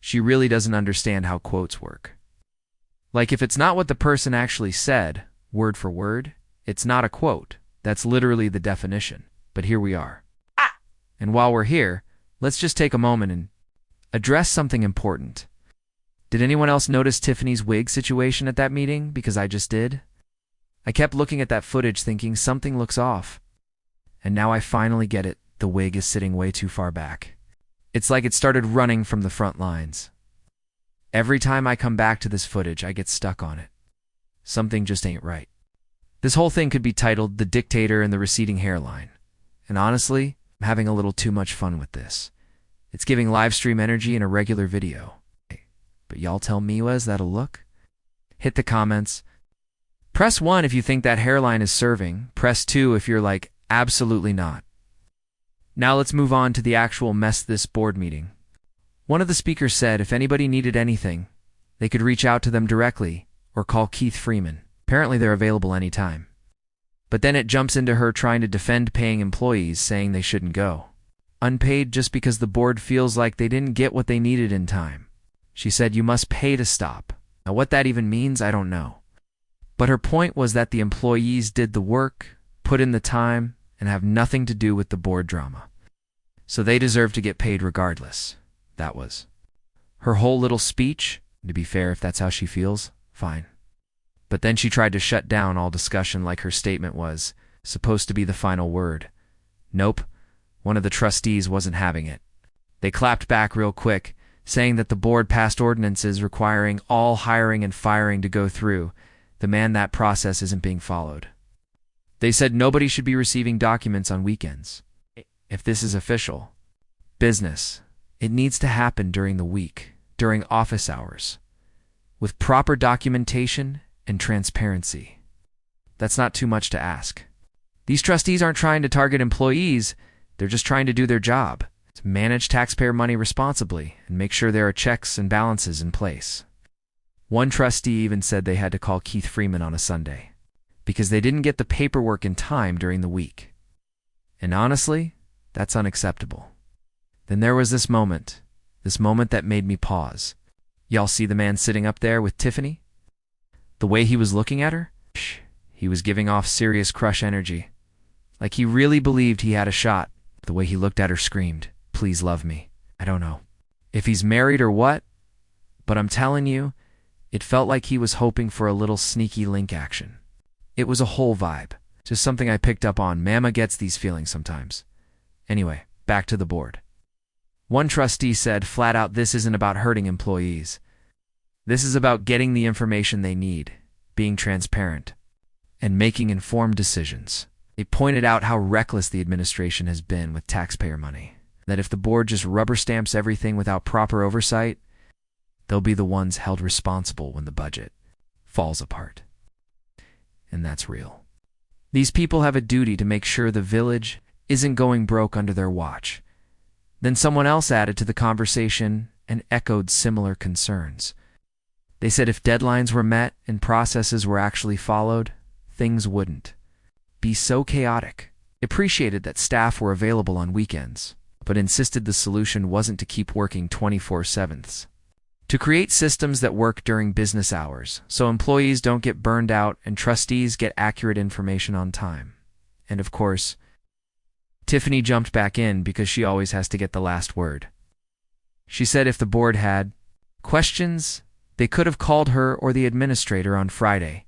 she really doesn't understand how quotes work. Like, if it's not what the person actually said, word for word, it's not a quote. That's literally the definition. But here we are. And while we're here, let's just take a moment and address something important. Did anyone else notice Tiffany's wig situation at that meeting? Because I just did. I kept looking at that footage thinking something looks off. And now I finally get it. The wig is sitting way too far back. It's like it started running from the front lines. Every time I come back to this footage, I get stuck on it. Something just ain't right. This whole thing could be titled The Dictator and the Receding Hairline. And honestly, I'm having a little too much fun with this. It's giving live stream energy in a regular video. But y'all tell me, was that a look? Hit the comments. Press 1 if you think that hairline is serving. Press 2 if you're like, absolutely not. Now let's move on to the actual mess this board meeting. One of the speakers said if anybody needed anything, they could reach out to them directly or call Keith Freeman. Apparently they're available anytime. But then it jumps into her trying to defend paying employees, saying they shouldn't go unpaid just because the board feels like they didn't get what they needed in time. She said you must pay to stop. Now what that even means, I don't know. But her point was that the employees did the work, put in the time, and have nothing to do with the board drama. So they deserve to get paid regardless. That was her whole little speech. To be fair, if that's how she feels, fine. But then she tried to shut down all discussion like her statement was supposed to be the final word. Nope, one of the trustees wasn't having it. They clapped back real quick, saying that the board passed ordinances requiring all hiring and firing to go through. That process isn't being followed. They said nobody should be receiving documents on weekends. If this is official business, it needs to happen during the week, during office hours, with proper documentation and transparency. That's not too much to ask. These trustees aren't trying to target employees, they're just trying to do their job, to manage taxpayer money responsibly and make sure there are checks and balances in place. One trustee even said they had to call Keith Freeman on a Sunday because they didn't get the paperwork in time during the week. And honestly, that's unacceptable. Then there was this moment that made me pause. Y'all see the man sitting up there with Tiffany? The way he was looking at her? He was giving off serious crush energy. Like he really believed he had a shot. The way he looked at her screamed, "Please love me." I don't know if he's married or what, but I'm telling you, it felt like he was hoping for a little sneaky link action. It was a whole vibe. Just something I picked up on. Mama gets these feelings sometimes. Anyway, back to the board. One trustee said flat out this isn't about hurting employees. This is about getting the information they need, being transparent, and making informed decisions. They pointed out how reckless the administration has been with taxpayer money. That if the board just rubber stamps everything without proper oversight, they'll be the ones held responsible when the budget falls apart. And that's real. These people have a duty to make sure the village isn't going broke under their watch. Then someone else added to the conversation and echoed similar concerns. They said if deadlines were met and processes were actually followed, things wouldn't be so chaotic. They appreciated that staff were available on weekends, but insisted the solution wasn't to keep working 24/7. To create systems that work during business hours, so employees don't get burned out and trustees get accurate information on time. And of course, Tiffany jumped back in because she always has to get the last word. She said if the board had questions, they could have called her or the administrator on Friday.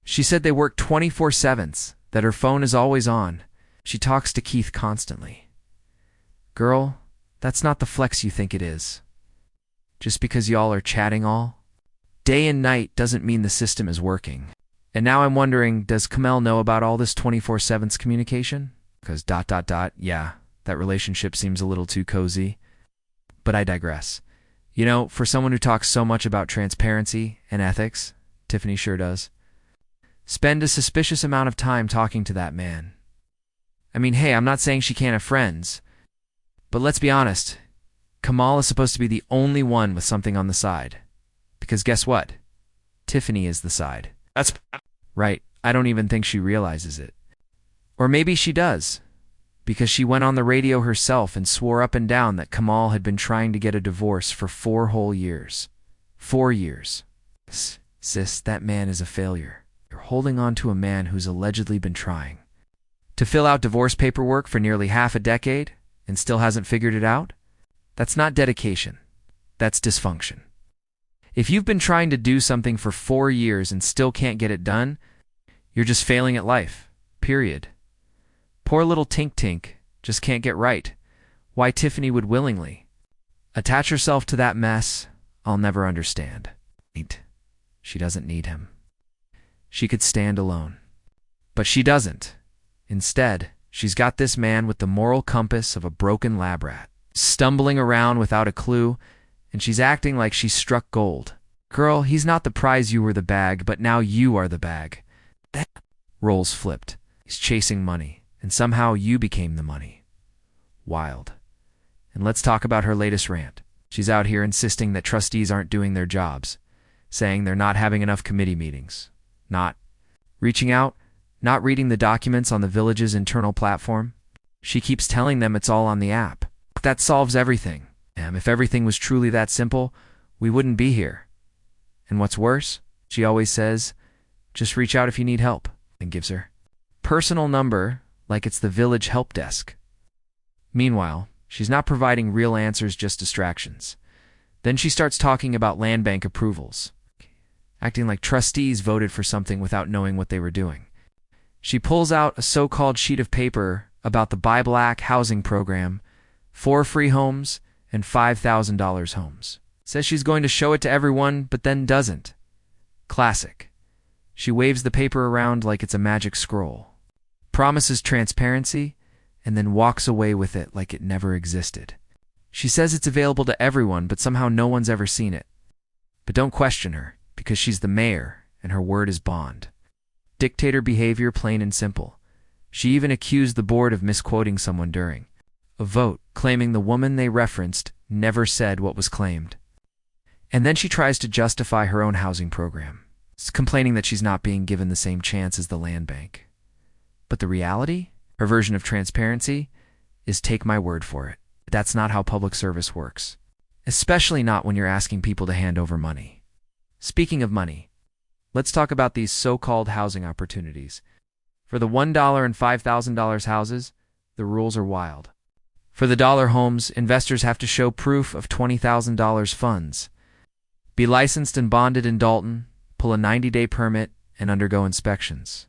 She said they work 24/7, that her phone is always on. She talks to Keith constantly. Girl, that's not the flex you think it is. Just because y'all are chatting all day and night doesn't mean the system is working. And now I'm wondering, does Kamel know about all this 24/7 communication? Because ... yeah, that relationship seems a little too cozy. But I digress. You know, for someone who talks so much about transparency and ethics, Tiffany sure does. Spend a suspicious amount of time talking to that man. I mean, hey, I'm not saying she can't have friends, but let's be honest, Kamal is supposed to be the only one with something on the side. Because guess what? Tiffany is the side. That's right. I don't even think she realizes it. Or maybe she does. because she went on the radio herself and swore up and down that Kamal had been trying to get a divorce for 4 whole years. 4 years. Sis, that man is a failure. You're holding on to a man who's allegedly been trying to fill out divorce paperwork for nearly half a decade and still hasn't figured it out? That's not dedication. That's dysfunction. If you've been trying to do something for 4 years and still can't get it done, you're just failing at life. Period. Poor little Tink Tink just can't get right. Why Tiffany would willingly attach herself to that mess, I'll never understand. She doesn't need him. She could stand alone. But she doesn't. Instead, she's got this man with the moral compass of a broken lab rat, stumbling around without a clue, and she's acting like she struck gold. Girl, he's not the prize, you were the bag, but now you are the bag. That roles flipped. He's chasing money, and somehow you became the money. Wild. And let's talk about her latest rant. She's out here insisting that trustees aren't doing their jobs, saying they're not having enough committee meetings, not reaching out, not reading the documents on the village's internal platform. She keeps telling them it's all on the app. That solves everything. If everything was truly that simple, we wouldn't be here. And what's worse, she always says, just reach out if you need help, and gives her personal number like it's the village help desk. Meanwhile, she's not providing real answers, just distractions. Then she starts talking about land bank approvals, acting like trustees voted for something without knowing what they were doing. She pulls out a so-called sheet of paper about the Bible Act housing program, 4 free homes and $5,000 homes. Says she's going to show it to everyone, but then doesn't. Classic. She waves the paper around like it's a magic scroll, promises transparency, and then walks away with it like it never existed. She says it's available to everyone, but somehow no one's ever seen it. But don't question her, because she's the mayor, and her word is bond. Dictator behavior, plain and simple. She even accused the board of misquoting someone during a vote, claiming the woman they referenced never said what was claimed. And then she tries to justify her own housing program, complaining that she's not being given the same chance as the land bank. But the reality, her version of transparency, is take my word for it. That's not how public service works, especially not when you're asking people to hand over money. Speaking of money, let's talk about these so-called housing opportunities. For the $1 and $5,000 houses, the rules are wild. For the dollar homes, investors have to show proof of $20,000 funds, be licensed and bonded in Dalton, pull a 90-day permit, and undergo inspections.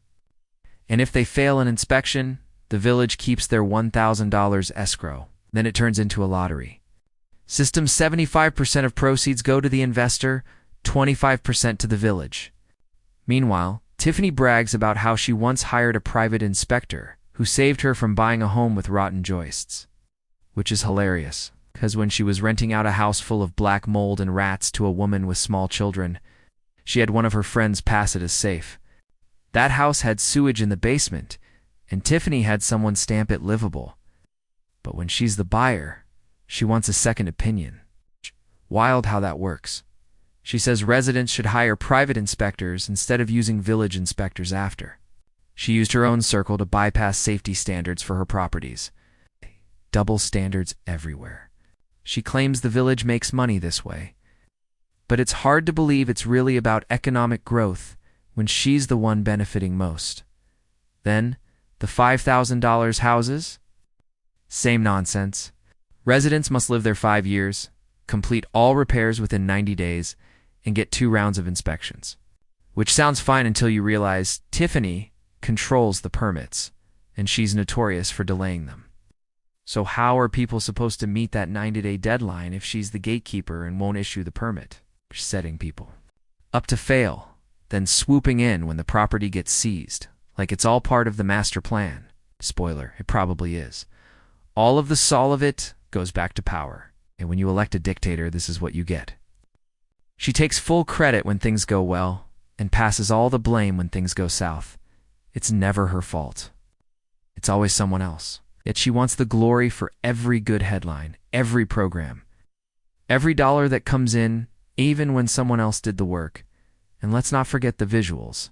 And if they fail an inspection, the village keeps their $1,000 escrow. Then it turns into a lottery. System: 75% of proceeds go to the investor, 25% to the village. Meanwhile, Tiffany brags about how she once hired a private inspector who saved her from buying a home with rotten joists. Which is hilarious, because when she was renting out a house full of black mold and rats to a woman with small children, she had one of her friends pass it as safe. That house had sewage in the basement, and Tiffany had someone stamp it livable. But when she's the buyer, she wants a second opinion. Wild how that works. She says residents should hire private inspectors instead of using village inspectors after. She used her own circle to bypass safety standards for her properties. Double standards everywhere. She claims the village makes money this way. But it's hard to believe it's really about economic growth when she's the one benefiting most. Then, the $5,000 houses? Same nonsense. Residents must live there 5 years, complete all repairs within 90 days, and get 2 rounds of inspections. Which sounds fine until you realize Tiffany controls the permits, and she's notorious for delaying them. So how are people supposed to meet that 90-day deadline if she's the gatekeeper and won't issue the permit? Setting people up to fail, then swooping in when the property gets seized, like it's all part of the master plan. Spoiler, it probably is. All of the soul of it goes back to power, and when you elect a dictator, this is what you get. She takes full credit when things go well, and passes all the blame when things go south. It's never her fault. It's always someone else. Yet she wants the glory for every good headline, every program, every dollar that comes in, even when someone else did the work. And let's not forget the visuals.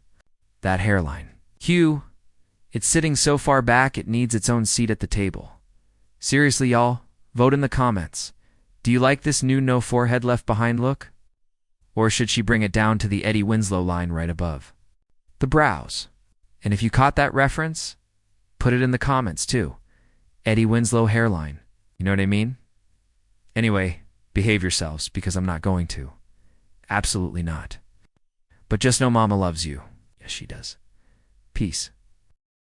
That hairline. Cue It's sitting so far back it needs its own seat at the table. Seriously, y'all, vote in the comments. Do you like this new no forehead left behind look? Or should she bring it down to the Eddie Winslow line right above? The brows. And if you caught that reference, put it in the comments too. Eddie Winslow hairline. You know what I mean? Anyway, behave yourselves because I'm not going to. Absolutely not. But just know Mama loves you. Yes, she does. Peace.